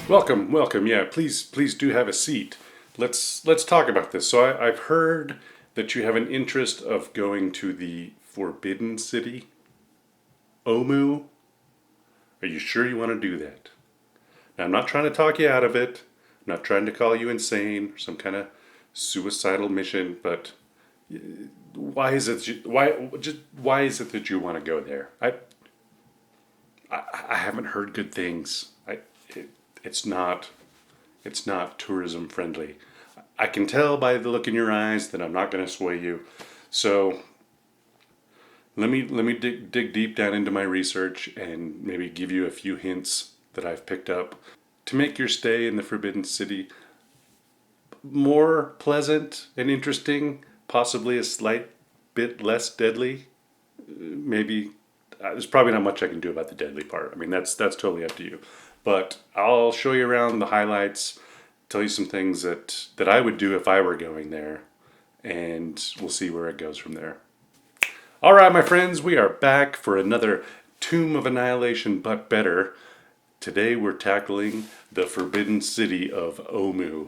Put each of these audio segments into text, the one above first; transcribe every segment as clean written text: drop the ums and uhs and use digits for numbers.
Welcome, welcome. Yeah, please do have a seat. Let's talk about this. So I've heard that you have an interest of going to the Forbidden City, Omu. Are you sure you want to do that? Now, I'm not trying to talk you out of it. I'm not trying to call you insane or some kind of suicidal mission. But why is it? Why is it that you want to go there? I haven't heard good things. It, it's not it's not tourism friendly. I can tell by the look in your eyes that I'm not going to sway you. So let me dig deep down into my research and maybe give you a few hints that I've picked up to make your stay in the Forbidden City more pleasant and interesting, possibly a slight bit less deadly. Maybe there's probably not much I can do about the deadly part. I mean, that's totally up to you. But I'll show you around the highlights, tell you some things that I would do if I were going there, and we'll see where it goes from there. All right, my friends, we are back for another Tomb of Annihilation, but better. Today we're tackling the Forbidden City of Omu.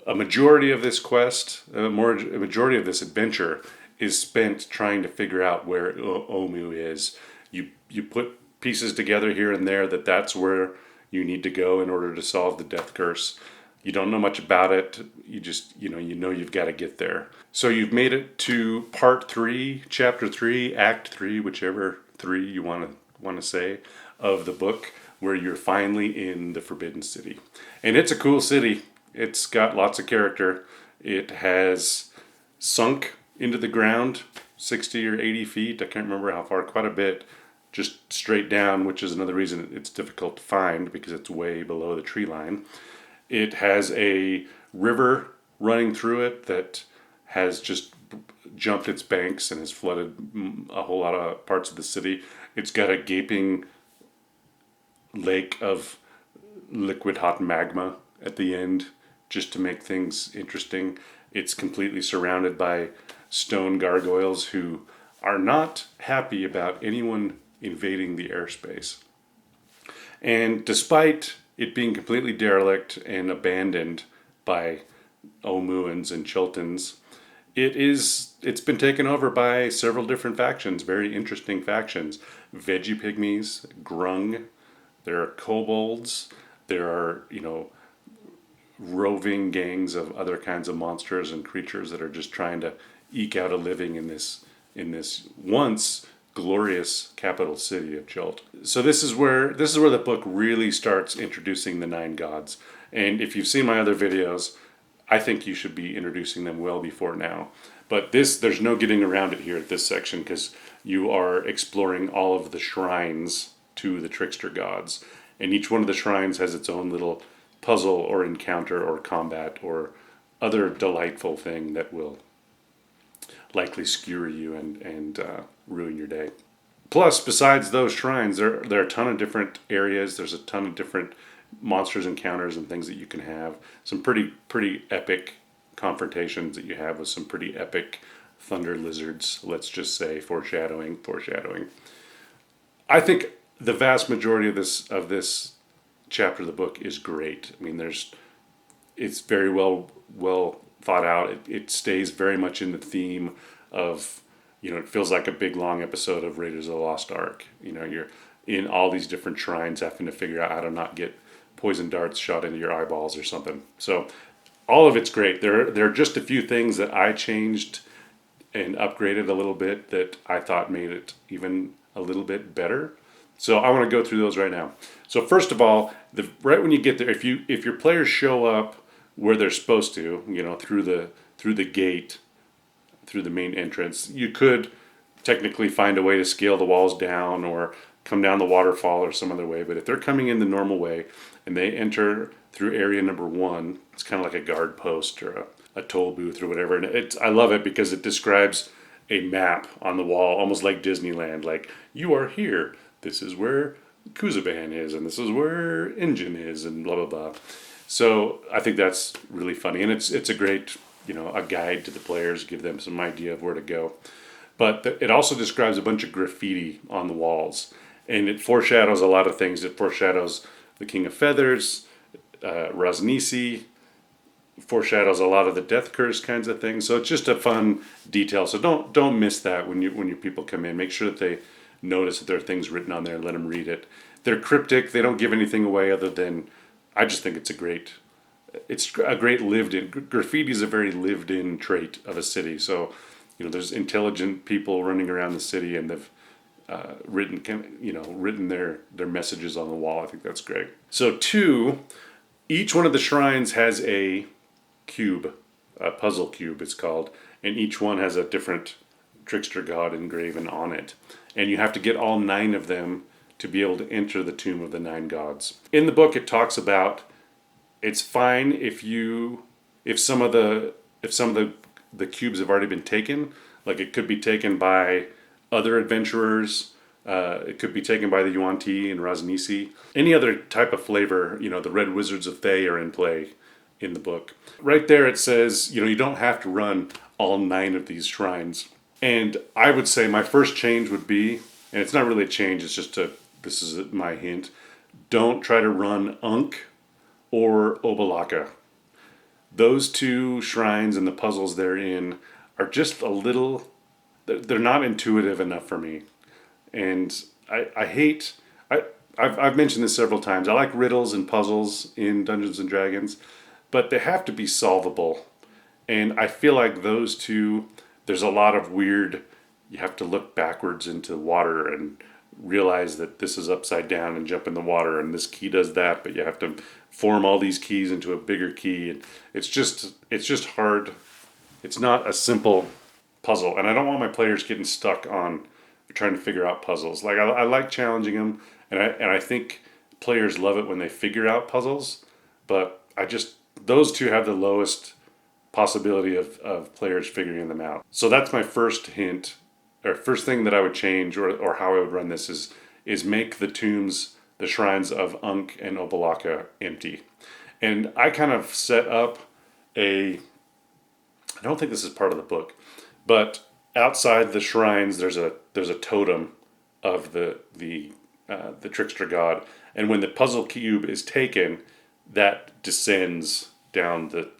A majority of this quest, a majority of this adventure is spent trying to figure out where Omu is. You put pieces together here and there that's where you need to go in order to solve the death curse. You don't know much about it. You just you know you've got to get there. So you've made it to part 3, chapter 3, act 3, whichever 3 you want to say of the book, where you're finally in the Forbidden City. And it's a cool city. It's got lots of character. It has sunk into the ground 60 or 80 feet. I can't remember how far, quite a bit, just straight down, which is another reason it's difficult to find because it's way below the tree line. It has a river running through it that has just jumped its banks and has flooded a whole lot of parts of the city. It's got a gaping lake of liquid hot magma at the end just to make things interesting. It's completely surrounded by stone gargoyles who are not happy about anyone invading the airspace. And despite it being completely derelict and abandoned by Omuans and Chiltans, it's been taken over by several different factions, very interesting factions. Veggie pygmies, grung, there are kobolds, there are, roving gangs of other kinds of monsters and creatures that are just trying to eke out a living in this once glorious capital city of Chult. So this is where the book really starts introducing the 9 gods. And if you've seen my other videos, I think you should be introducing them well before now. But there's no getting around it here at this section because you are exploring all of the shrines to the trickster gods. And each one of the shrines has its own little puzzle or encounter or combat or other delightful thing that will likely skewer you and ruin your day. Plus, besides those shrines, there are a ton of different areas. There's a ton of different monsters, encounters, and things that you can have. Some pretty epic confrontations that you have with some pretty epic thunder lizards. Let's just say foreshadowing. I think the vast majority of this chapter of the book is great. I mean, it's very well thought out. It stays very much in the theme of, it feels like a big long episode of Raiders of the Lost Ark. You're in all these different shrines having to figure out how to not get poison darts shot into your eyeballs or something. So all of it's great. There are just a few things that I changed and upgraded a little bit that I thought made it even a little bit better. So I want to go through those right now. So first of all, right when you get there, if your players show up where they're supposed to, through the gate, through the main entrance, you could technically find a way to scale the walls down or come down the waterfall or some other way. But if they're coming in the normal way and they enter through area number 1, it's kind of like a guard post or a toll booth or whatever. And I love it because it describes a map on the wall, almost like Disneyland. Like, you are here. This is where Kuzaban is, and this is where Engine is, and blah, blah, blah. So I think that's really funny. And it's a great, a guide to the players, give them some idea of where to go. But it also describes a bunch of graffiti on the walls. And it foreshadows a lot of things. It foreshadows the King of Feathers, Rosnisi foreshadows a lot of the death curse kinds of things. So it's just a fun detail. So don't miss that when your people come in. Make sure that they notice that there are things written on there and let them read it. They're cryptic. They don't give anything away other than I just think it's a great lived in graffiti is a very lived in trait of a city. So there's intelligent people running around the city and they've written their messages on the wall. I think that's great. So 2, each one of the shrines has a cube, a puzzle cube it's called, and each one has a different trickster god engraven on it. And you have to get all 9 of them to be able to enter the tomb of the 9 gods. In the book it talks about it's fine if some of the cubes have already been taken, like it could be taken by other adventurers, it could be taken by the Yuan-Ti and Rosnisi. Any other type of flavor, the Red Wizards of Thay are in play in the book. Right there it says, you don't have to run all 9 of these shrines. And I would say my first change would be, and it's not really a change, it's just this is my hint, don't try to run Unk or Obalaka. Those 2 shrines and the puzzles they're in are just a little, they're not intuitive enough for me. And I've mentioned this several times. I like riddles and puzzles in Dungeons and Dragons, but they have to be solvable. And I feel like those 2, there's a lot of weird, you have to look backwards into water and realize that this is upside down and jump in the water and this key does that, but you have to form all these keys into a bigger key. And it's just hard. It's not a simple puzzle. And I don't want my players getting stuck on trying to figure out puzzles. Like I like challenging them, and I think players love it when they figure out puzzles, but those 2 have the lowest possibility of players figuring them out. So that's my first hint, or first thing that I would change, or how I would run this is make the tombs, the shrines of Unk and Obalaka empty. And I kind of set up I don't think this is part of the book, but outside the shrines there's a totem of the trickster god, and when the puzzle cube is taken, that descends down the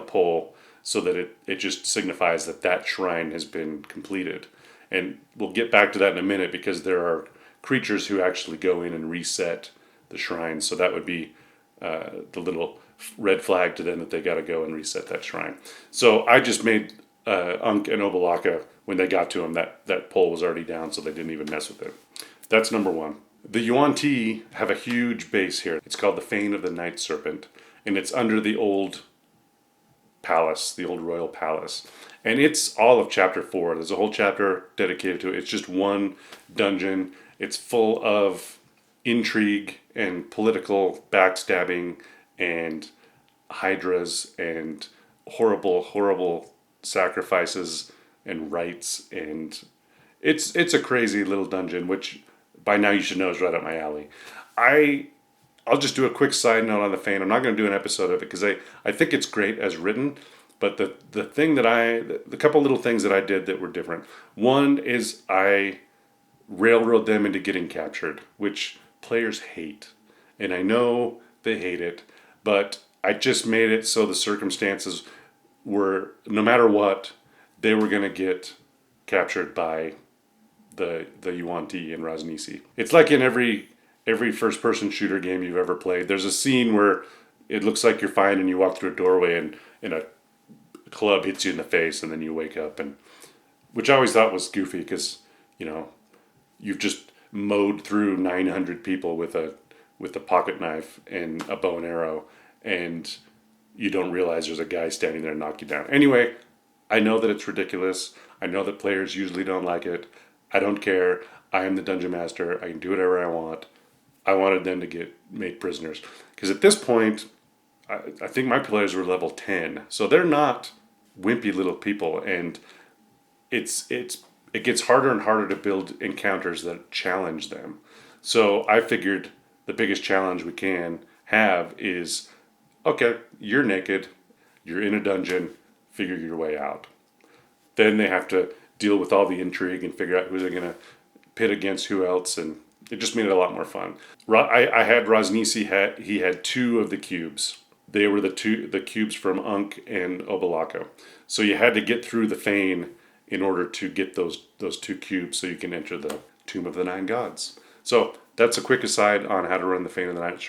pole, so that it just signifies that shrine has been completed. And we'll get back to that in a minute, because there are creatures who actually go in and reset the shrine. So that would be the little red flag to them that they got to go and reset that shrine. So I just made Unk and Obalaka, when they got to him, that pole was already down, so they didn't even mess with it. That's number 1. The Yuan-Ti have a huge base here. It's called the Fane of the Night Serpent, and it's under the old palace, the old royal palace. And it's all of chapter 4. There's a whole chapter dedicated to it. It's just one dungeon. It's full of intrigue and political backstabbing and hydras and horrible sacrifices and rites. And it's a crazy little dungeon, which by now you should know is right up my alley. I'll just do a quick side note on the Fane. I'm not going to do an episode of it because I think it's great as written. But the couple little things that I did that were different. One is I railroad them into getting captured, which players hate. And I know they hate it, but I just made it so the circumstances were, no matter what, they were going to get captured by the Yuan-Ti and Rosnisi. It's like in every first-person shooter game you've ever played. There's a scene where it looks like you're fine and you walk through a doorway and a club hits you in the face and then you wake up, and which I always thought was goofy because, you've just mowed through 900 people with a pocket knife and a bow and arrow, and you don't realize there's a guy standing there to knock you down. Anyway, I know that it's ridiculous. I know that players usually don't like it. I don't care. I am the dungeon master. I can do whatever I want. I wanted them to get made prisoners. Because at this point, I think my players were level 10. So they're not wimpy little people. And it gets harder and harder to build encounters that challenge them. So I figured the biggest challenge we can have is, okay, you're naked, you're in a dungeon, figure your way out. Then they have to deal with all the intrigue and figure out who they're going to pit against who else, and It just made it a lot more fun. I had Rosnisi, he had two of the cubes. They were the cubes from Unk and Obalaka. So you had to get through the Fane in order to get those two cubes so you can enter the Tomb of the Nine Gods. So that's a quick aside on how to run the Fane of the Night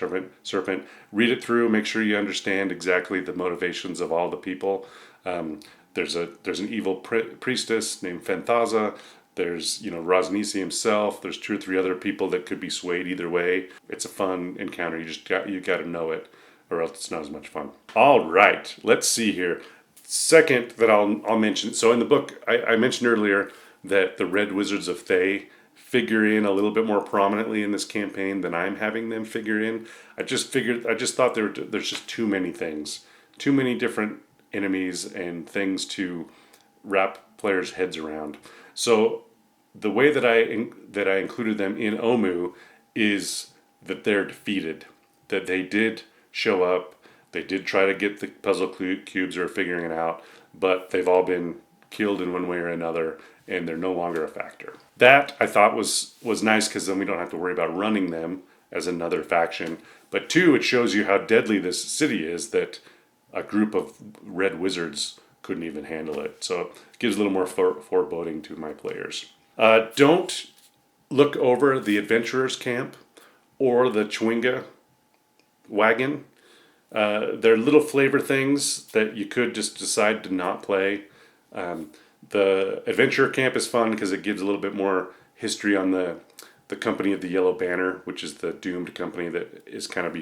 Serpent. Read it through, make sure you understand exactly the motivations of all the people. There's an evil priestess named Fenthaza. There's Rosnisi himself. There's two or three other people that could be swayed either way. It's a fun encounter. You got to know it, or else it's not as much fun. All right, let's see here. Second that I'll mention. So in the book, I mentioned earlier that the Red Wizards of Thay figure in a little bit more prominently in this campaign than I'm having them figure in. I just thought there's just too many things, too many different enemies and things to wrap players' heads around. So the way that I included them in Omu is that they're defeated, that they did show up, they did try to get the puzzle cubes or figuring it out, but they've all been killed in one way or another, and they're no longer a factor. That I thought was nice because then we don't have to worry about running them as another faction. But two, it shows you how deadly this city is that a group of red wizards couldn't even handle it. So it gives a little more foreboding to my players. Don't look over the adventurers camp or the Chwinga wagon. They're little flavor things that you could just decide to not play. The adventurer camp is fun because it gives a little bit more history on the company of the Yellow Banner, which is the doomed company that is kind of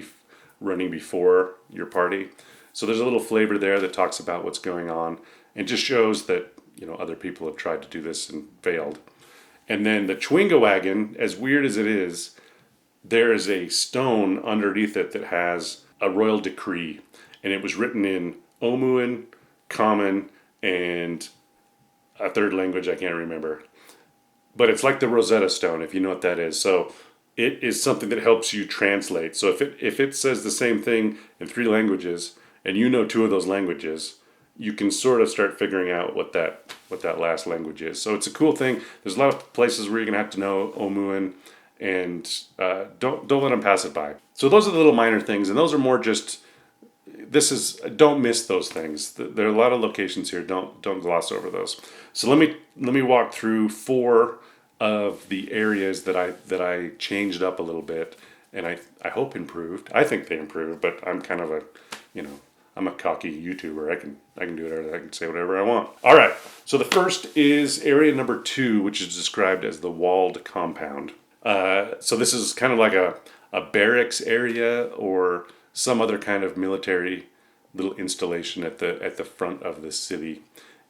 running before your party. So there's a little flavor there that talks about what's going on and just shows that other people have tried to do this and failed. And then the Chwinga wagon, as weird as it is, there is a stone underneath it that has a royal decree, and it was written in Omuan, Common, and a third language I can't remember. But it's like the Rosetta Stone, if you know what that is. So it is something that helps you translate. So if it says the same thing in three languages, and you know two of those languages, you can sort of start figuring out what that last language is. So it's a cool thing. There's a lot of places where you're gonna have to know Omuan, and don't let them pass it by. So those are the little minor things, and those are more just. Don't miss those things. There are a lot of locations here. Don't gloss over those. So let me walk through 4 of the areas that I changed up a little bit, and I hope improved. I think they improved, but I'm kind of I'm a cocky YouTuber. I can do whatever. I can say whatever I want. All right. So the first is area number 2, which is described as the walled compound. So this is kind of like a barracks area or some other kind of military little installation at the front of the city,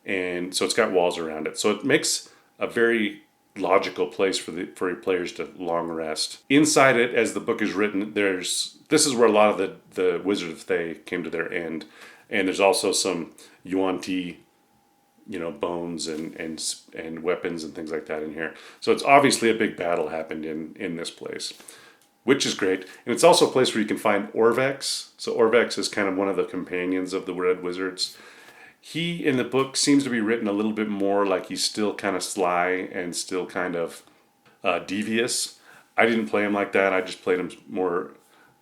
and so it's got walls around it. So it makes a very logical place for your players to long rest. Inside it, as the book is written, this is where a lot of the Wizard of Thay came to their end, and there's also some Yuan-Ti, bones and weapons and things like that in here. So it's obviously a big battle happened in this place, which is great. And it's also a place where you can find Orvex. So Orvex is kind of one of the companions of the Red Wizards. He, in the book, seems to be written a little bit more like he's still kind of sly and still kind of devious. I didn't play him like that. I just played him more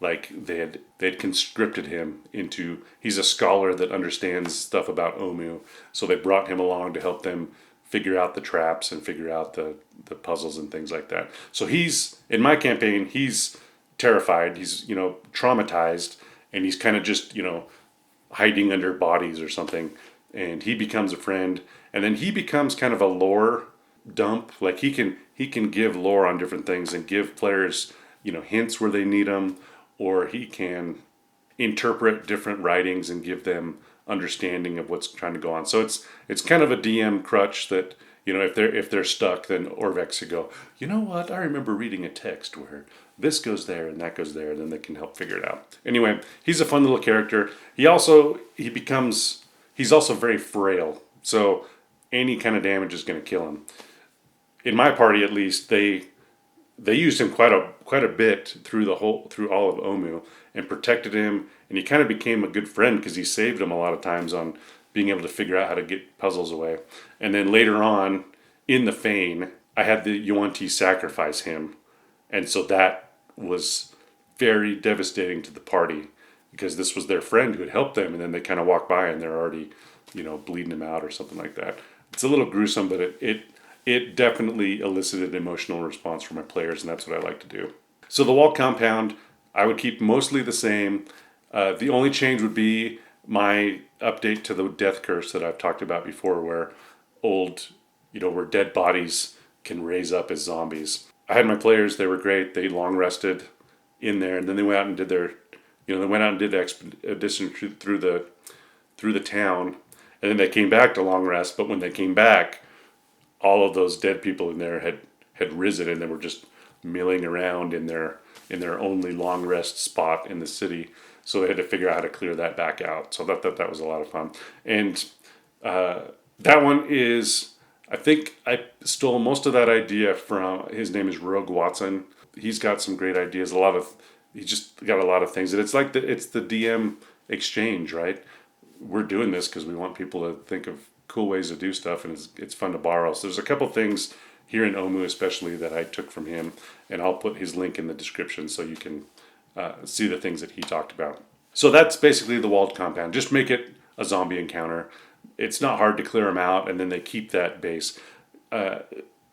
like they'd conscripted him into, he's a scholar that understands stuff about Omu. So they brought him along to help them figure out the traps and figure out the puzzles and things like that. So in my campaign, he's terrified. He's, traumatized, and he's kind of just, hiding under bodies or something. And he becomes a friend, and then he becomes kind of a lore dump. Like he can give lore on different things and give players, hints where they need them, or he can interpret different writings and give them understanding of what's trying to go on. So it's kind of a DM crutch that, if they're stuck, then Orvex could go, you know what, I remember reading a text where this goes there and that goes there, and then they can help figure it out. Anyway, he's a fun little character. He's also very frail, so any kind of damage is going to kill him. In my party, at least, they used him quite a bit through all of Omu and protected him, and he kind of became a good friend because he saved him a lot of times on being able to figure out how to get puzzles away. And then later on in the Fane, I had the Yuan-Ti sacrifice him, And so that was very devastating to the party because this was their friend who had helped them, and then they kind of walk by and they're already, bleeding him out or something like that. It's a little gruesome, but it definitely elicited an emotional response from my players, and that's what I like to do. So the wall compound, I would keep mostly the same. The only change would be my update to the death curse that I've talked about before, where where dead bodies can raise up as zombies. I had my players; they were great. They long rested in there, and then they went out and did the expedition through the town, and then they came back to long rest. But when they came back, all of those dead people in there had risen, and they were just milling around in their only long rest spot in the city. So they had to figure out how to clear that back out. So that was a lot of fun. And that one is, I think I stole most of that idea from, his name is Rogue Watson. He's got some great ideas. He just got a lot of things. And it's like it's the DM exchange, right? We're doing this because we want people to think of cool ways to do stuff, and it's fun to borrow. So there's a couple things here in Omu especially that I took from him, and I'll put his link in the description so you can see the things that he talked about. So that's basically the walled compound. Just make it a zombie encounter. It's not hard to clear them out, and then they keep that base. They're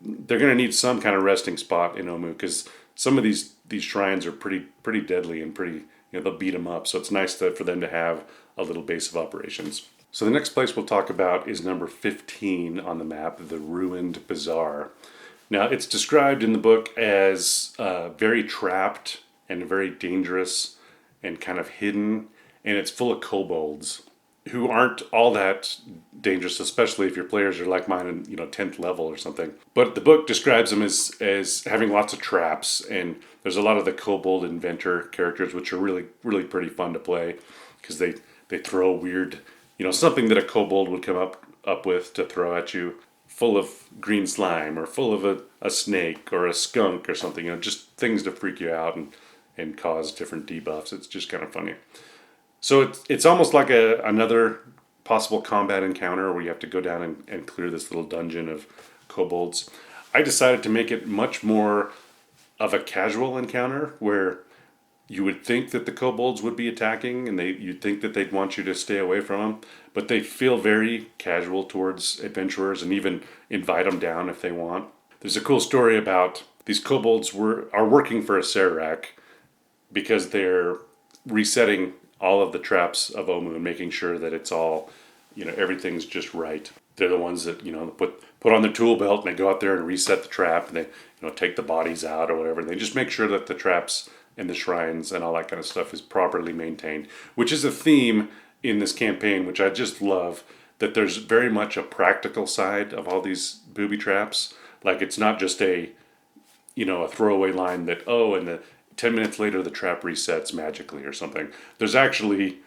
going to need some kind of resting spot in Omu because some of these shrines are pretty deadly and pretty, they'll beat them up. So it's nice for them to have a little base of operations. So the next place we'll talk about is number 15 on the map, the Ruined Bazaar. Now it's described in the book as very trapped and very dangerous and kind of hidden, and it's full of kobolds who aren't all that dangerous, especially if your players are like mine in 10th level or something. But the book describes them as having lots of traps, and there's a lot of the kobold inventor characters, which are really, really pretty fun to play because they throw weird, something that a kobold would come up with to throw at you, full of green slime or full of a snake or a skunk or something, just things to freak you out and cause different debuffs. It's just kind of funny. So it's almost like another possible combat encounter where you have to go down and clear this little dungeon of kobolds. I decided to make it much more of a casual encounter where you would think that the kobolds would be attacking, and you'd think that they'd want you to stay away from them, but they feel very casual towards adventurers and even invite them down if they want. There's a cool story about these kobolds are working for Acererack because they're resetting all of the traps of Omu and making sure that it's all, everything's just right. They're the ones that, put on their tool belt and they go out there and reset the trap, and they, take the bodies out or whatever. They just make sure that the traps and the shrines and all that kind of stuff is properly maintained, which is a theme in this campaign, which I just love, that there's very much a practical side of all these booby traps. Like, it's not just a throwaway line that, and 10 minutes later the trap resets magically or something. There's actually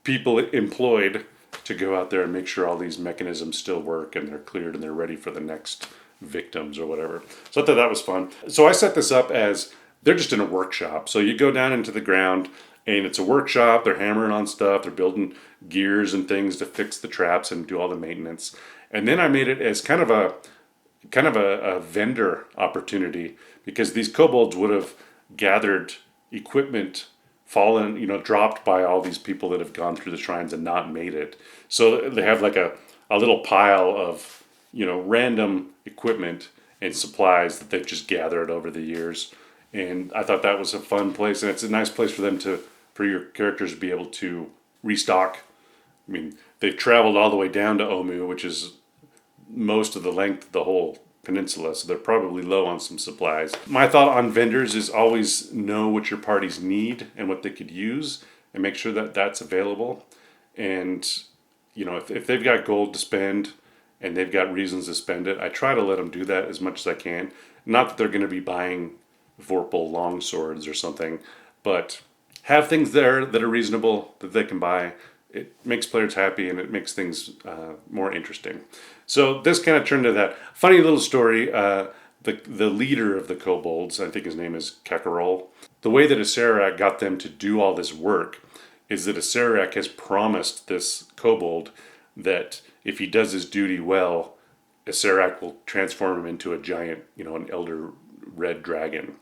people employed to go out there and make sure all these mechanisms still work and they're cleared and they're ready for the next victims or whatever. So I thought that was fun. So I set this up as they're just in a workshop. So you go down into the ground and it's a workshop. They're hammering on stuff. They're building gears and things to fix the traps and do all the maintenance. And then I made it as kind of a vendor opportunity, because these kobolds would have gathered equipment dropped by all these people that have gone through the shrines and not made it. So they have like a little pile of, random equipment and supplies that they've just gathered over the years. And I thought that was a fun place, and it's a nice place for your characters to be able to restock. I mean, they've traveled all the way down to Omu, which is most of the length of the whole peninsula, so they're probably low on some supplies. My thought on vendors is always know what your parties need and what they could use, and make sure that that's available. And if they've got gold to spend and they've got reasons to spend it, I try to let them do that as much as I can. Not that they're going to be buying Vorpal long swords or something, but have things there that are reasonable that they can buy. It makes players happy and it makes things more interesting. So this kind of turned into that funny little story. The leader of the kobolds, I think his name is Kakarol. The way that Acererack got them to do all this work is that Acererack has promised this kobold that if he does his duty well, Acererack will transform him into a giant, an elder red dragon.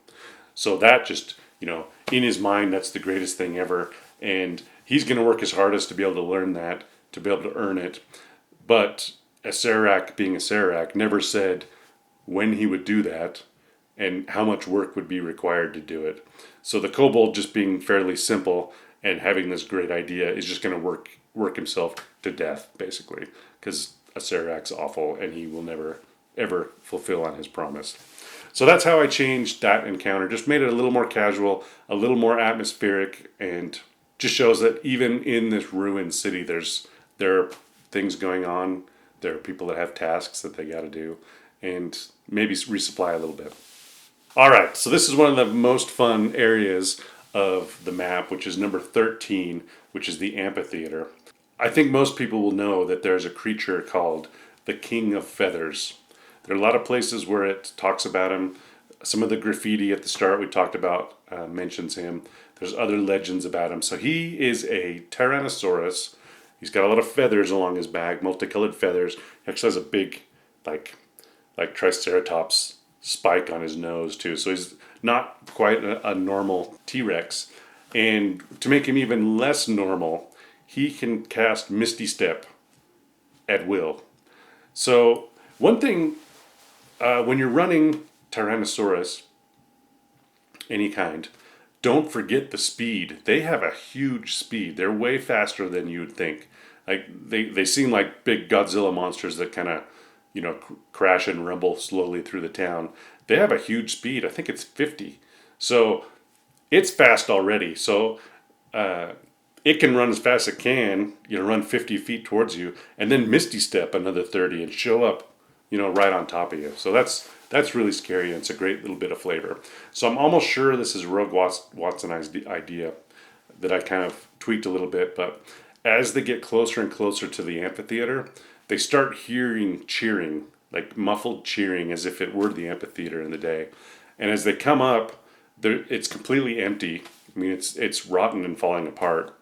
So that just, in his mind, that's the greatest thing ever. And he's going to work his hardest to be able to learn that, to be able to earn it. But Acererack, being Acererack, never said when he would do that and how much work would be required to do it. So the kobold, just being fairly simple and having this great idea, is just going to work himself to death, basically, because Acererack's awful and he will never ever fulfill on his promise. So that's how I changed that encounter. Just made it a little more casual, a little more atmospheric, and just shows that even in this ruined city, there are things going on. There are people that have tasks that they got to do, and maybe resupply a little bit. All right, so this is one of the most fun areas of the map, which is number 13, which is the amphitheater. I think most people will know that there's a creature called the King of Feathers. There are a lot of places where it talks about him. Some of the graffiti at the start we talked about mentions him. There's other legends about him. So he is a Tyrannosaurus. He's got a lot of feathers along his back, multicolored feathers. He actually has a big, like Triceratops spike on his nose too. So he's not quite a normal T-Rex. And to make him even less normal, he can cast Misty Step at will. So one thing, when you're running Tyrannosaurus, any kind, don't forget the speed. They have a huge speed. They're way faster than you would think. Like they seem like big Godzilla monsters that kind of, crash and rumble slowly through the town. They have a huge speed. I think it's 50. So it's fast already. So it can run as fast as it can, run 50 feet towards you, and then Misty Step another 30 and show up, right on top of you. So that's really scary, and it's a great little bit of flavor. So I'm almost sure this is Rogue Watson's idea that I kind of tweaked a little bit, but as they get closer and closer to the amphitheater, they start hearing cheering, like muffled cheering, as if it were the amphitheater in the day. And as they come up, it's completely empty. I mean, it's rotten and falling apart.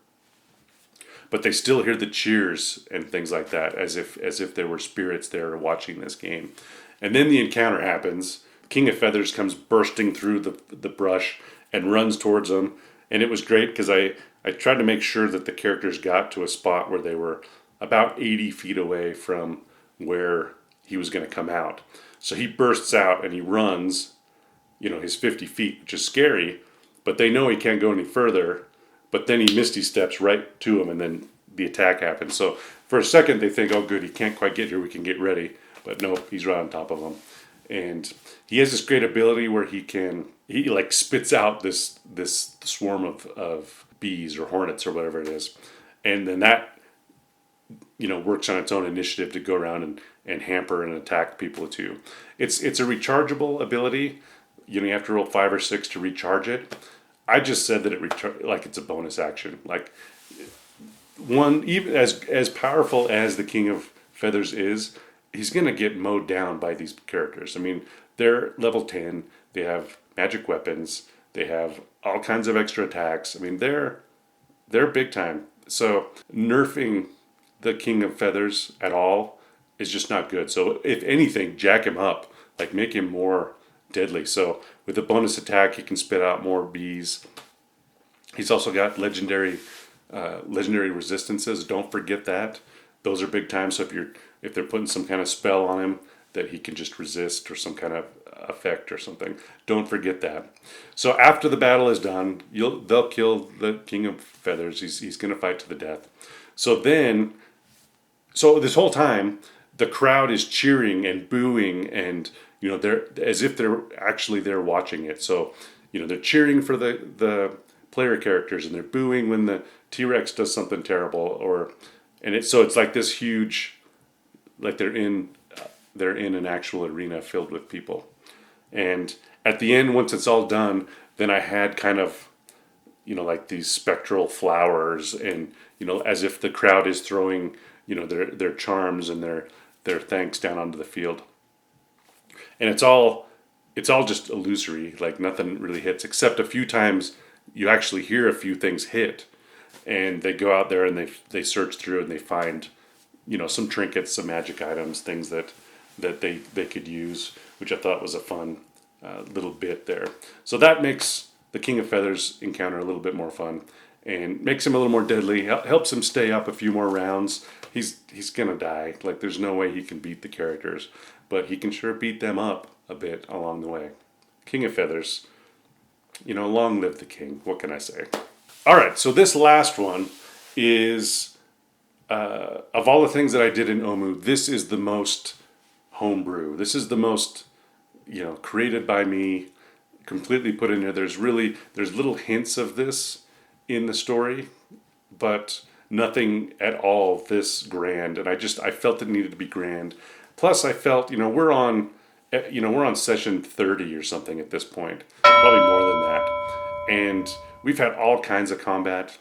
But they still hear the cheers and things like that, as if there were spirits there watching this game. And then the encounter happens. King of Feathers comes bursting through the brush and runs towards them. And it was great because I tried to make sure that the characters got to a spot where they were about 80 feet away from where he was going to come out. So he bursts out and he runs, his 50 feet, which is scary. But they know he can't go any further. But then he Misty Steps right to him, and then the attack happens. So for a second, they think, oh, good, he can't quite get here. We can get ready. But no, he's right on top of them. And he has this great ability where he spits out this swarm of bees or hornets or whatever it is. And then that, works on its own initiative to go around and hamper and attack people too. It's a rechargeable ability. You have to roll 5 or 6 to recharge it. I just said that it's a bonus action. Like one, even as powerful as the King of Feathers is, he's gonna get mowed down by these characters. I mean, they're level 10. They have magic weapons. They have all kinds of extra attacks. I mean, they're big time. So nerfing the King of Feathers at all is just not good. So if anything, jack him up, like make him more deadly. So with a bonus attack, he can spit out more bees. He's also got legendary resistances. Don't forget that; those are big time. So if they're putting some kind of spell on him that he can just resist, or some kind of effect or something, don't forget that. So after the battle is done, they'll kill the King of Feathers. He's going to fight to the death. So this whole time, the crowd is cheering and booing, and they're as if they're actually there watching it. So they're cheering for the player characters, and they're booing when the T-Rex does something terrible, it's like this huge, like they're in an actual arena filled with people. And at the end, once it's all done, then I had kind of like these spectral flowers, and as if the crowd is throwing their charms and their thanks down onto the field. And it's all just illusory, like nothing really hits, except a few times you actually hear a few things hit, and they go out there and they search through and they find some trinkets, some magic items, things that they could use, which I thought was a fun little bit there. So that makes the King of Feathers encounter a little bit more fun and makes him a little more deadly. Helps him stay up a few more rounds. He's gonna die. Like there's no way he can beat the characters, but he can sure beat them up a bit along the way. King of Feathers, long live the king. What can I say? All right, so this last one is of all the things that I did in Omu, this is the most homebrew. This is the most created by me, completely put in there. There's little hints of this in the story, but nothing at all this grand. And I felt it needed to be grand. Plus, I felt we're on session 30 or something at this point, probably more than that, and we've had all kinds of combat,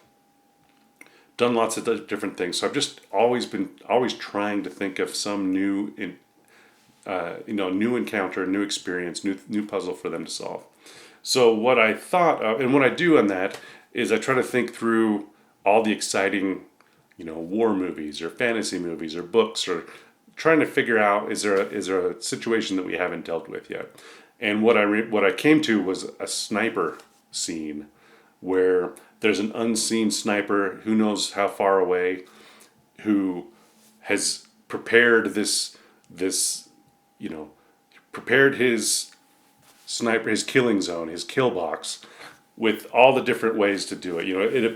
done lots of different things. So I've just always trying to think of some new new encounter, new experience, new puzzle for them to solve. So what I thought of, and what I do on that, is I try to think through all the exciting, war movies or fantasy movies or books, or trying to figure out is there a situation that we haven't dealt with yet. And what I came to was a sniper scene where there's an unseen sniper who knows how far away, who has prepared prepared his sniper, his killing zone, his kill box, with all the different ways to do it.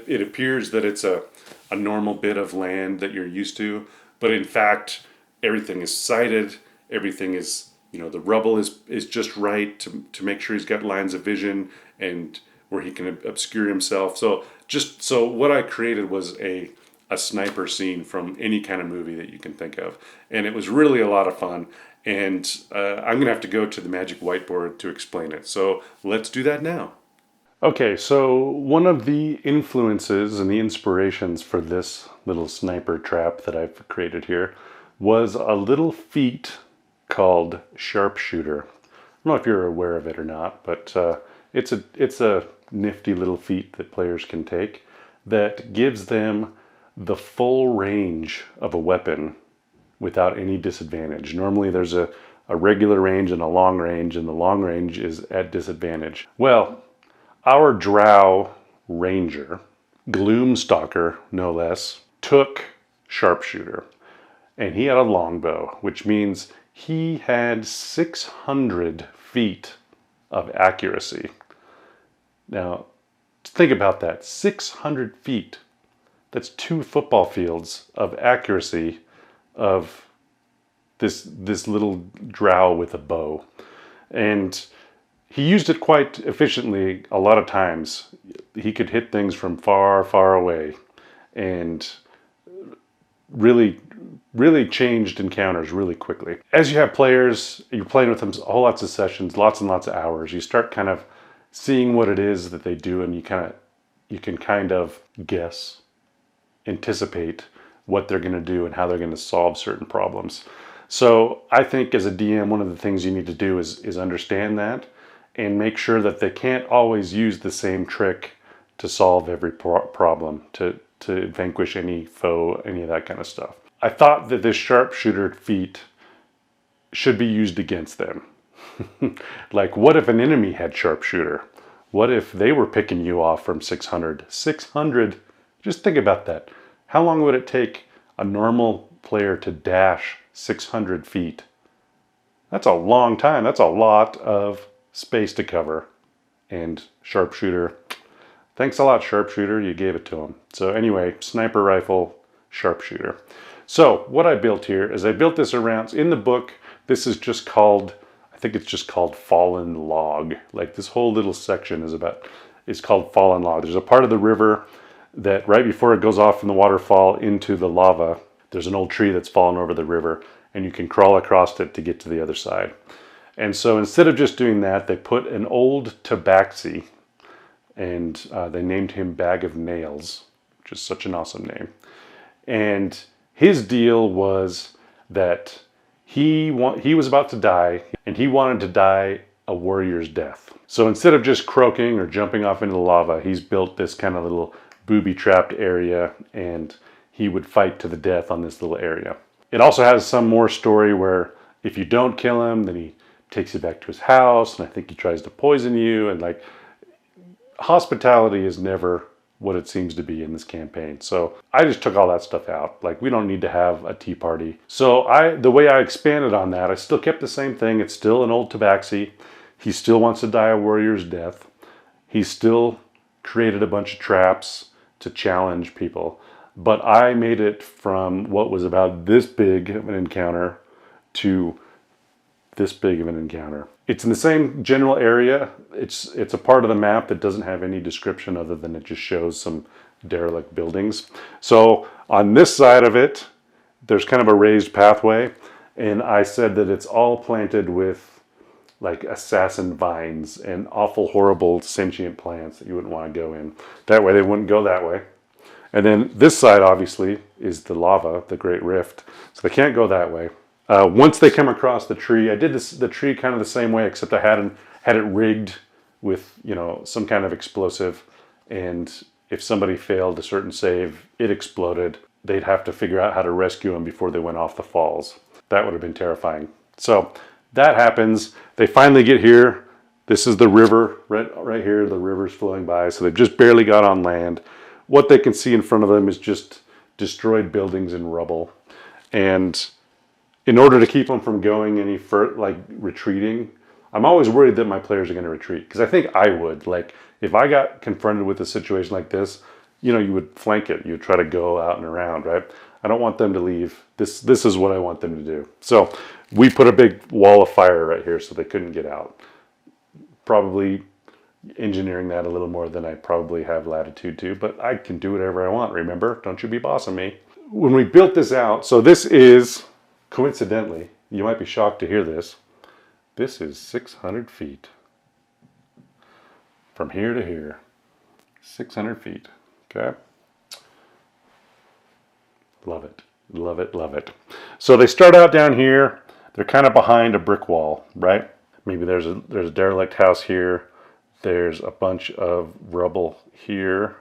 It appears that it's a normal bit of land that you're used to, but in fact, everything is sighted. Everything is, the rubble is just right to make sure he's got lines of vision and where he can obscure himself. So what I created was a sniper scene from any kind of movie that you can think of, and it was really a lot of fun. And I'm gonna have to go to the magic whiteboard to explain it. So let's do that now. Okay, so one of the influences and the inspirations for this little sniper trap that I've created here was a little feat called sharpshooter. I don't know if you're aware of it or not, but it's a nifty little feat that players can take that gives them the full range of a weapon without any disadvantage. Normally there's a regular range and a long range, and the long range is at disadvantage. Well, our drow ranger, Gloomstalker no less, took sharpshooter, and he had a longbow, which means he had 600 feet of accuracy. Now, think about that, 600 feet. That's 2 football fields of accuracy of this little drow with a bow. And he used it quite efficiently a lot of times. He could hit things from far, far away, and really changed encounters really quickly. As you have players, you're playing with them a whole lots of sessions, lots and lots of hours, you start kind of seeing what it is that they do, and you can kind of guess, anticipate what they're going to do and how they're going to solve certain problems. So I think as a DM, one of the things you need to do is understand that and make sure that they can't always use the same trick to solve every problem, to vanquish any foe, any of that kind of stuff. I thought that this sharpshooter feat should be used against them. Like, what if an enemy had sharpshooter? What if they were picking you off from 600? 600, just think about that. How long would it take a normal player to dash 600 feet? That's a long time. That's a lot of space to cover. And sharpshooter, thanks a lot, sharpshooter, you gave it to him. So anyway, sniper rifle, sharpshooter. So what I built here is I built this around, in the book, this is just called, I think it's just called Fallen Log. Like this whole little section is called Fallen Log. There's a part of the river that right before it goes off from the waterfall into the lava, there's an old tree that's fallen over the river, and you can crawl across it to get to the other side. And so instead of just doing that, they put an old tabaxi, and they named him Bag of Nails, which is such an awesome name. And his deal was that he was about to die, and he wanted to die a warrior's death. So instead of just croaking or jumping off into the lava, he's built this kind of little booby-trapped area, and he would fight to the death on this little area. It also has some more story where if you don't kill him, then he takes you back to his house, and I think he tries to poison you, and like, hospitality is never what it seems to be in this campaign. So I just took all that stuff out. Like, we don't need to have a tea party. So the way I expanded on that, I still kept the same thing. It's still an old tabaxi. He still wants to die a warrior's death. He still created a bunch of traps to challenge people. But I made it from what was about this big of an encounter to this big of an encounter. It's in the same general area. It's a part of the map that doesn't have any description other than it just shows some derelict buildings. So on this side of it, there's kind of a raised pathway, and I said that it's all planted with like assassin vines and awful, horrible, sentient plants that you wouldn't want to go in. That way they wouldn't go that way. And then this side, obviously, is the lava, the Great Rift. So they can't go that way. Once they come across the tree, I did the tree kind of the same way, except I had it rigged with, you know, some kind of explosive. And if somebody failed a certain save, it exploded. They'd have to figure out how to rescue them before they went off the falls. That would have been terrifying. So that happens. They finally get here. This is the river right here. The river's flowing by. So they've just barely got on land. What they can see in front of them is just destroyed buildings and rubble. And in order to keep them from going any further, like retreating, I'm always worried that my players are going to retreat, because I think I would. Like, if I got confronted with a situation like this, you know, you would flank it. You would try to go out and around, right? I don't want them to leave. This is what I want them to do. So we put a big wall of fire right here so they couldn't get out. Probably engineering that a little more than I probably have latitude to, but I can do whatever I want, remember? Don't you be bossing me. When we built this out, so this is, coincidentally, you might be shocked to hear this, this is 600 feet. From here to here. 600 feet, okay? Love it, love it, love it. So they start out down here. They're kind of behind a brick wall, right? Maybe there's a derelict house here. There's a bunch of rubble here.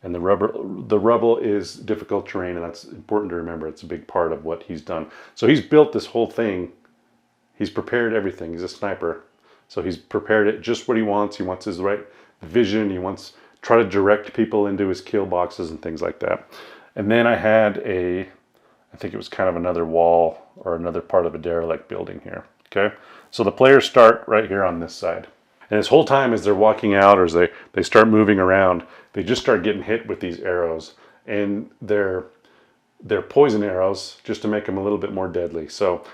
And the rubble is difficult terrain, and that's important to remember. It's a big part of what he's done. So he's built this whole thing. He's prepared everything. He's a sniper. So he's prepared it just what he wants. He wants his right vision. He wants try to direct people into his kill boxes and things like that. And then I had I think it was kind of another wall or another part of a derelict building here. Okay. So the players start right here on this side. And this whole time as they're walking out or as they start moving around, they just start getting hit with these arrows. And they're poison arrows just to make them a little bit more deadly. So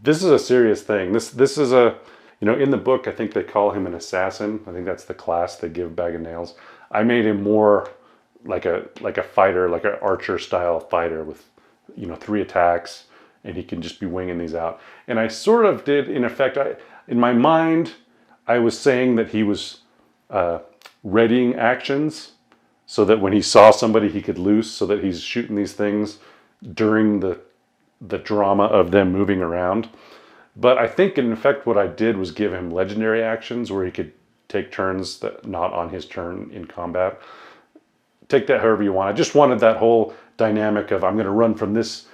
this is a serious thing. This is a, you know, in the book, I think they call him an assassin. I think that's the class they give Bag of Nails. I made him more like a fighter, like an archer style fighter with, you know, 3 attacks, and he can just be winging these out. And I sort of did, in effect, in my mind, I was saying that he was readying actions so that when he saw somebody he could loose, so that he's shooting these things during the drama of them moving around. But I think in effect what I did was give him legendary actions where he could take turns that not on his turn in combat. Take that however you want. I just wanted that whole dynamic of I'm going to run from this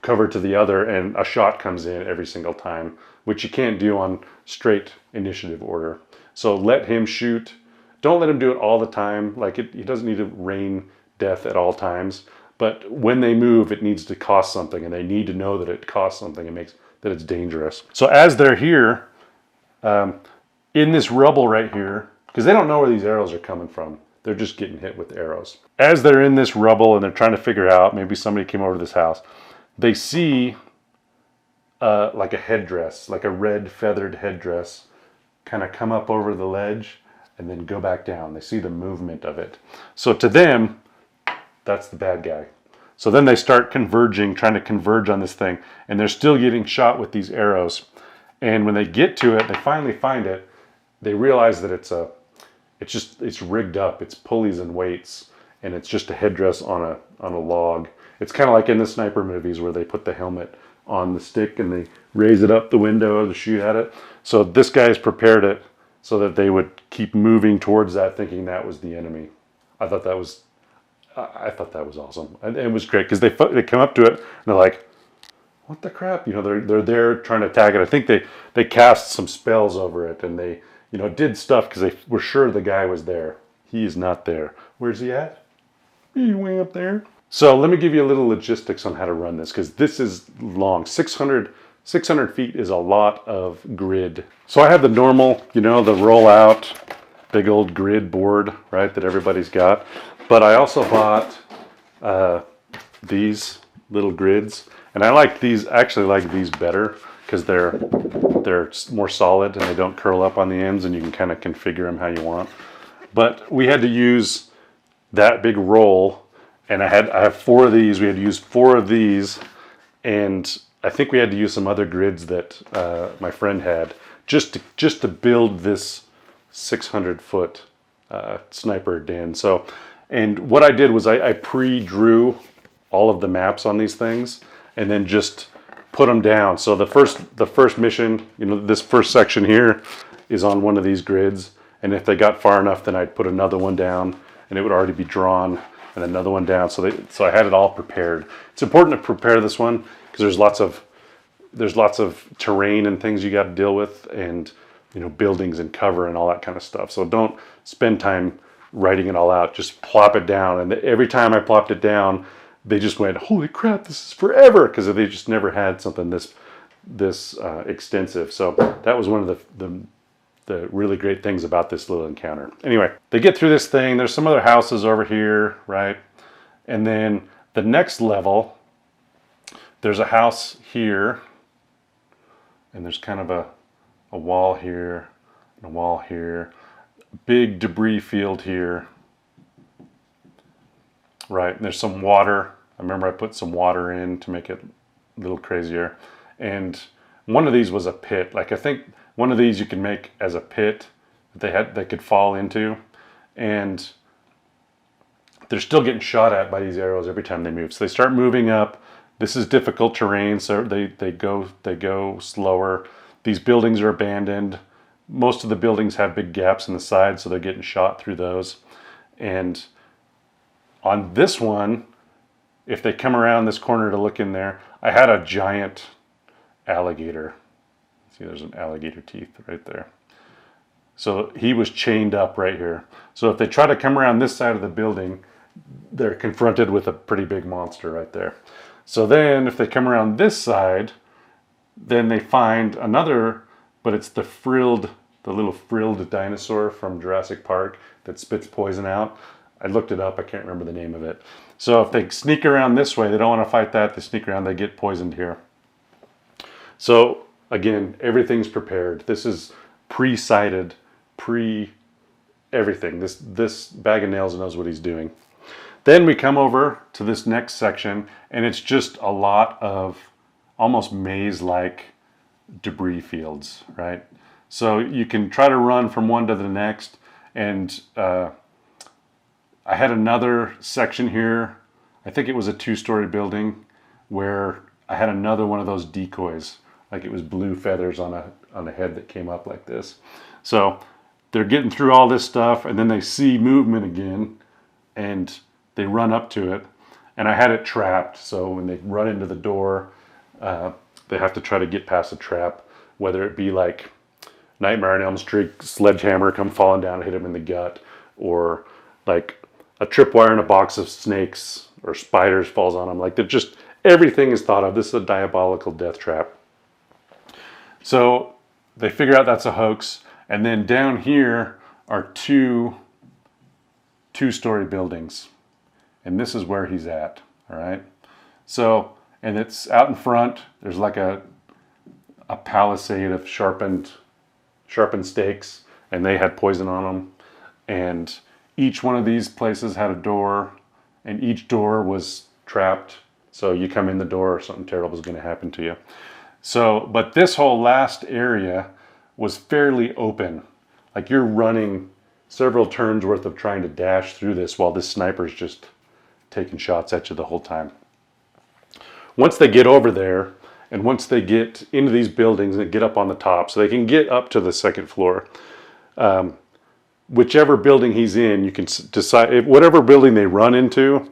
cover to the other and a shot comes in every single time, which you can't do on straight initiative order. So let him shoot. Don't let him do it all the time. Like he doesn't need to rain death at all times. But when they move, it needs to cost something, and they need to know that it costs something and makes that it's dangerous. So as they're here, in this rubble right here, because they don't know where these arrows are coming from. They're just getting hit with arrows. As they're in this rubble and they're trying to figure out, maybe somebody came over to this house, they see like a headdress, like a red feathered headdress, kind of come up over the ledge and then go back down. They see the movement of it. So to them, that's the bad guy. So then they start converging, trying to converge on this thing, and they're still getting shot with these arrows. And when they get to it, they finally find it, they realize that it's rigged up. It's pulleys and weights, and it's just a headdress on a log. It's kind of like in the sniper movies where they put the helmet on the stick and they raise it up the window to shoot at it. So this guy's prepared it so that they would keep moving towards that, thinking that was the enemy. I thought that was awesome. And it was great because they come up to it and they're like, what the crap? You know, they're there trying to attack it. I think they cast some spells over it, and they, you know, did stuff because they were sure the guy was there. He is not there. Where's he at? He's way up there. So let me give you a little logistics on how to run this, because this is long. 600 feet is a lot of grid. So I have the normal, you know, the roll out, big old grid board, right, that everybody's got. But I also bought these little grids, and I like these, actually like these better, because they're more solid and they don't curl up on the ends, and you can kind of configure them how you want. But we had to use that big roll, and I have 4 of these. We had to use 4 of these, and I think we had to use some other grids that my friend had just to build this 600-foot sniper den. So, and what I did was I pre-drew all of the maps on these things, and then just put them down. So the first mission, you know, this first section here is on one of these grids, and if they got far enough, then I'd put another one down, and it would already be drawn, and another one down. So I had it all prepared. It's important to prepare this one because there's lots of terrain and things you got to deal with, and you know, buildings and cover and all that kind of stuff. So don't spend time writing it all out. Just plop it down. And every time I plopped it down, they just went, "Holy crap, this is forever!" Because they just never had something this extensive. So that was one of the really great things about this little encounter. Anyway, they get through this thing. There's some other houses over here, right? And then the next level, there's a house here, and there's kind of a wall here, and a wall here, big debris field here, right? And there's some water. I remember I put some water in to make it a little crazier. And one of these was a pit. Like, I think one of these you can make as a pit that they could fall into, and they're still getting shot at by these arrows every time they move. So they start moving up. This is difficult terrain, so they go slower. These buildings are abandoned. Most of the buildings have big gaps in the side, so they're getting shot through those. And on this one, if they come around this corner to look in there, I had a giant alligator. See, there's an alligator teeth right there. So he was chained up right here. So if they try to come around this side of the building, they're confronted with a pretty big monster right there. So then if they come around this side, then they find another, but it's the little frilled dinosaur from Jurassic Park that spits poison out. I looked it up, I can't remember the name of it. So if they sneak around this way, they don't want to fight that, they sneak around, they get poisoned here. So again, everything's prepared. This is pre-sighted, everything. This bag of nails knows what he's doing. Then we come over to this next section, and it's just a lot of almost maze-like debris fields, right? So you can try to run from one to the next, and I had another section here. I think it was a 2-story building where I had another one of those decoys, like it was blue feathers on a head that came up like this. So they're getting through all this stuff, and then they see movement again, and they run up to it, and I had it trapped. So when they run into the door, they have to try to get past the trap, whether it be like Nightmare on Elm Street, sledgehammer come falling down and hit him in the gut, or like a tripwire in a box of snakes or spiders falls on them. Like, they're just, everything is thought of. This is a diabolical death trap. So they figure out that's a hoax, and then down here are 2-story buildings. And this is where he's at, all right? So, and it's out in front. There's like a palisade of sharpened stakes, and they had poison on them. And each one of these places had a door, and each door was trapped. So you come in the door, something terrible is going to happen to you. So, but this whole last area was fairly open. Like, you're running several turns worth of trying to dash through this while this sniper's just taking shots at you the whole time. Once they get over there, and once they get into these buildings and get up on the top, so they can get up to the second floor, whichever building he's in, you can decide, whatever building they run into,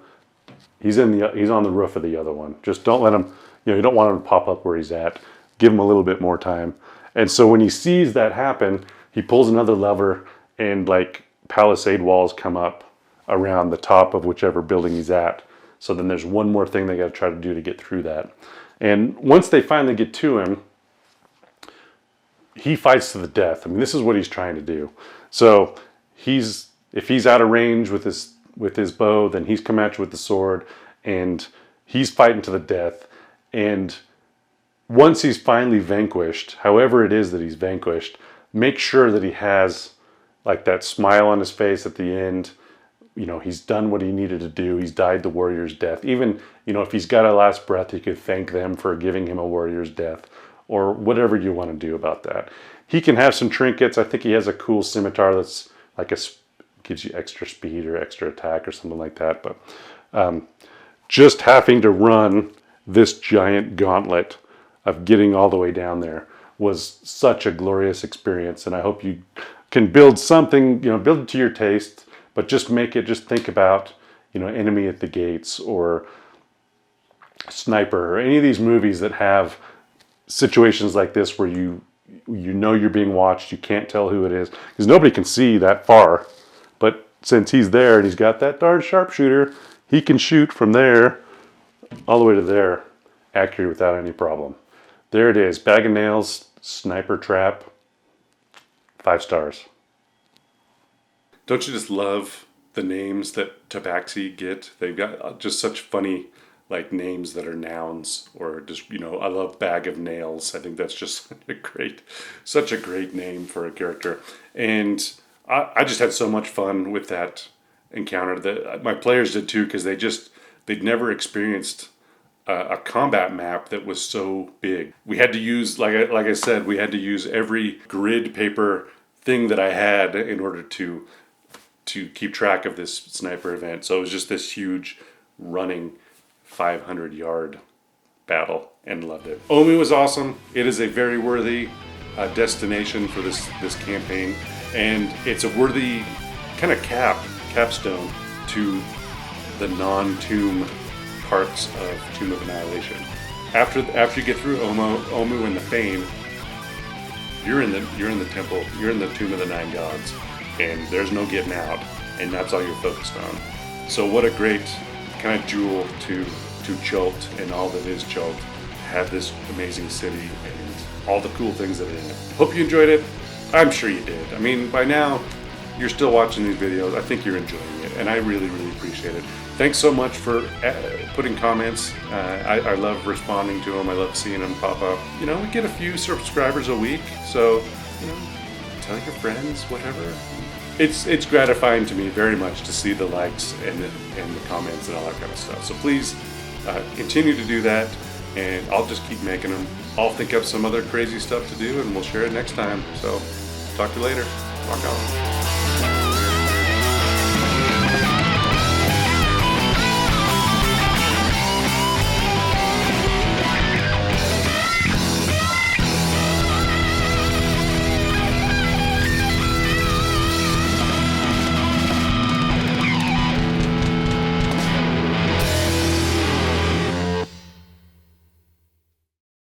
he's on the roof of the other one. Just don't let him you don't want him to pop up where he's at. Give him a little bit more time. And so when he sees that happen, he pulls another lever and like palisade walls come up around the top of whichever building he's at. So then there's one more thing they got to try to do to get through that. And once they finally get to him, he fights to the death. I mean, this is what he's trying to do. So if he's out of range with his bow, then he's come at you with the sword, and he's fighting to the death. And once he's finally vanquished, however it is that he's vanquished, make sure that he has like that smile on his face at the end. He's done what he needed to do. He's died the warrior's death. Even, if he's got a last breath, you could thank them for giving him a warrior's death, or whatever you want to do about that. He can have some trinkets. I think he has a cool scimitar that's like gives you extra speed or extra attack or something like that. But just having to run this giant gauntlet of getting all the way down there was such a glorious experience. And I hope you can build something, build it to your taste, but just think about, Enemy at the Gates or Sniper or any of these movies that have situations like this where you're being watched, you can't tell who it is because nobody can see that far. But since he's there and he's got that darn sharpshooter, he can shoot from there all the way to there, accurate without any problem. There it is, Bag of Nails, Sniper Trap, 5 stars. Don't you just love the names that Tabaxi get? They've got just such funny names that are nouns, or just, I love Bag of Nails. I think that's just such a great name for a character. And I just had so much fun with that encounter. That my players did too, because they'd never experienced a combat map that was so big. We had to use, like I said, we had to use every grid paper thing that I had in order to keep track of this sniper event. So it was just this huge running 500-yard battle, and loved it. Omu was awesome. It is a very worthy destination for this campaign, and it's a worthy kind of capstone to the non-tomb parts of Tomb of Annihilation. After you get through Omu and the Fane, you're in the temple, you're in the Tomb of the Nine Gods, and there's no getting out, and that's all you're focused on. So what a great kind of jewel to Chult and all that is Chult. Have this amazing city and all the cool things that are in it. Hope you enjoyed it. I'm sure you did. I mean, by now, you're still watching these videos. I think you're enjoying it, and I really, really appreciate it. Thanks so much for putting comments. I love responding to them. I love seeing them pop up. We get a few subscribers a week, so, tell your friends, whatever. It's gratifying to me very much to see the likes and the comments and all that kind of stuff. So please continue to do that, and I'll just keep making them. I'll think up some other crazy stuff to do, and we'll share it next time. So talk to you later. Rock on.